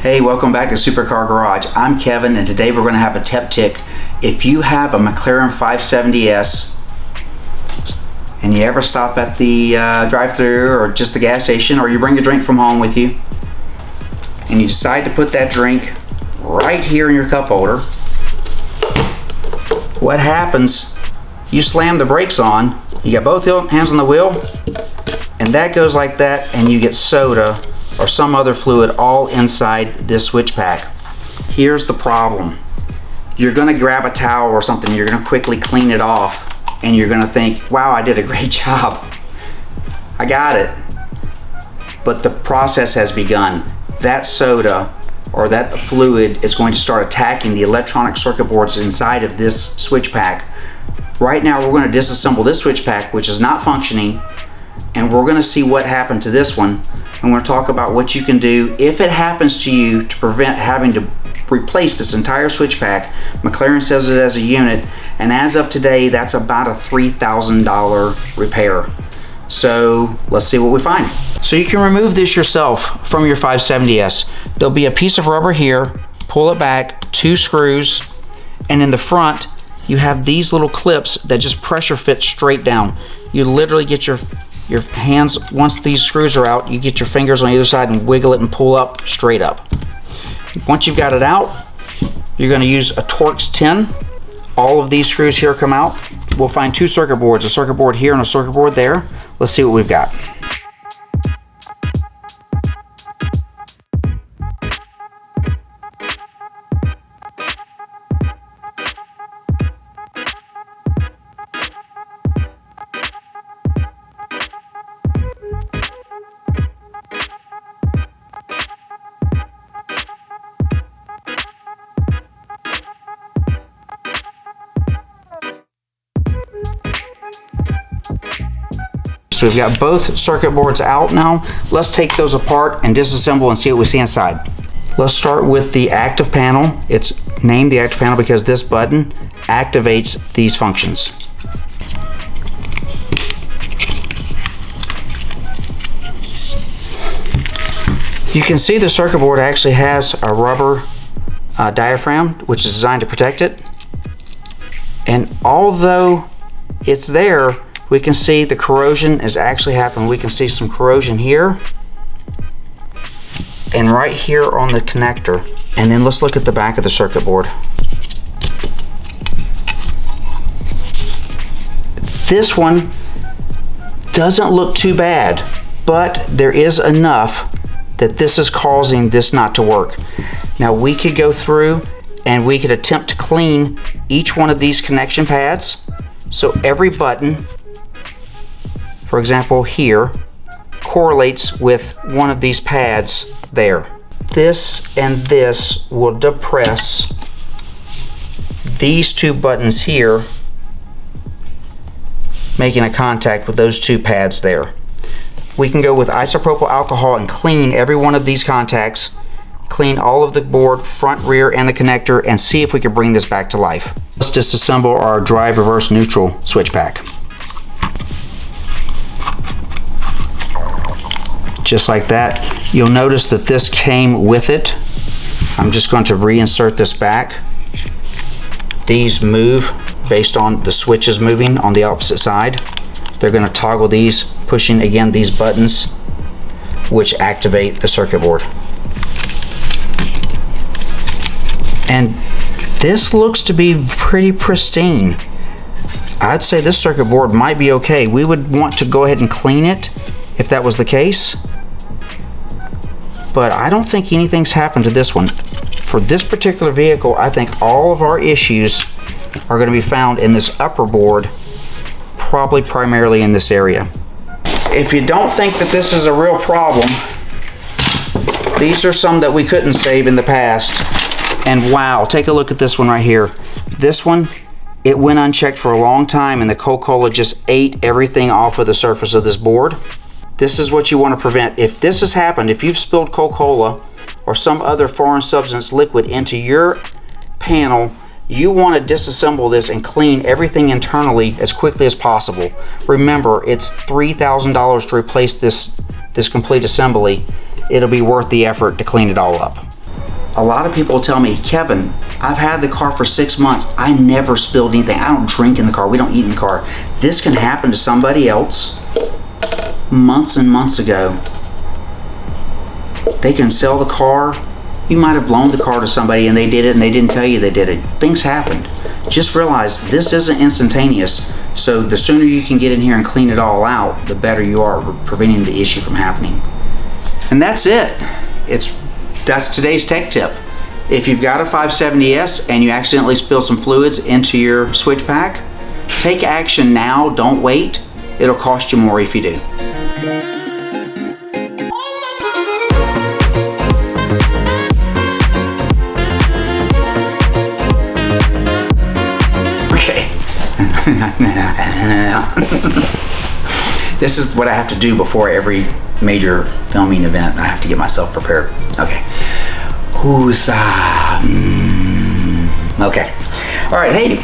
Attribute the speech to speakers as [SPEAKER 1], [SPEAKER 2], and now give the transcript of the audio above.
[SPEAKER 1] Hey, welcome back to Supercar Garage. I'm Kevin, and today we're going to have a tip. If you have a McLaren 570S and you ever stop at the drive-thru or just the gas station, or you bring a drink from home with you and you decide to put that drink right here in your cup holder, what happens? You slam the brakes on, you got both hands on the wheel, and that goes like that, and you get soda or some other fluid all inside this switch pack. Here's the problem. You're gonna grab a towel or something, you're gonna quickly clean it off, and you're gonna think, wow, I did a great job. I got it. But the process has begun. That soda or that fluid is going to start attacking the electronic circuit boards inside of this switch pack. Right now we're going to disassemble this switch pack, which is not functioning, and we're going to see what happened to this one. I'm going to talk about what you can do if it happens to you to prevent having to replace this entire switch pack. McLaren says it as a unit, and as of today, that's about a $3,000 repair. So let's see what we find. So you can remove this yourself from your 570S. There'll be a piece of rubber here, pull it back, 2 screws, and in the front, you have these little clips that just pressure fit straight down. You literally get your hands, once these screws are out, you get your fingers on either side and wiggle it and pull up straight up. Once you've got it out, you're going to use a Torx 10. All of these screws here come out. We'll find 2 circuit boards, a circuit board here and a circuit board there. Let's see what we've got. So we've got both circuit boards out now. Let's take those apart and disassemble and see what we see inside. Let's start with the active panel. It's named the active panel because this button activates these functions. You can see the circuit board actually has a rubber diaphragm, which is designed to protect it. And although it's there, we can see the corrosion is actually happening. We can see some corrosion here and right here on the connector. And then let's look at the back of the circuit board. This one doesn't look too bad, but there is enough that this is causing this not to work. Now we could go through and we could attempt to clean each one of these connection pads. So every button, for example here, correlates with one of these pads there. This and this will depress these 2 buttons here, making a contact with those 2 pads there. We can go with isopropyl alcohol and clean every one of these contacts, clean all of the board, front, rear, and the connector, and see if we can bring this back to life. Let's disassemble our drive, reverse, neutral switch pack. Just like that. You'll notice that this came with it. I'm just going to reinsert this back. These move based on the switches moving on the opposite side. They're going to toggle these, pushing again these buttons, which activate the circuit board. And this looks to be pretty pristine. I'd say this circuit board might be okay. We would want to go ahead and clean it if that was the case. But I don't think anything's happened to this one. For this particular vehicle, I think all of our issues are going to be found in this upper board, probably primarily in this area. If you don't think that this is a real problem, these are some that we couldn't save in the past. And wow, take a look at this one right here. This one, it went unchecked for a long time and the Coca-Cola just ate everything off of the surface of this board. This is what you want to prevent. If this has happened, if you've spilled Coca-Cola or some other foreign substance liquid into your panel, you want to disassemble this and clean everything internally as quickly as possible. Remember, it's $3,000 to replace this complete assembly. It'll be worth the effort to clean it all up. A lot of people tell me, Kevin, I've had the car for 6 months. I never spilled anything. I don't drink in the car. We don't eat in the car. This can happen to somebody else months and months ago. They can sell the car. You might have loaned the car to somebody and they did it and they didn't tell you they did it. Things happened. Just realize this isn't instantaneous. So the sooner you can get in here and clean it all out, the better you are preventing the issue from happening. And that's it. That's today's tech tip. If you've got a 570S and you accidentally spill some fluids into your switch pack, take action now, don't wait. It'll cost you more if you do. Okay. This is what I have to do before every major filming event. I have to get myself prepared. Okay. Okay. All right, hey.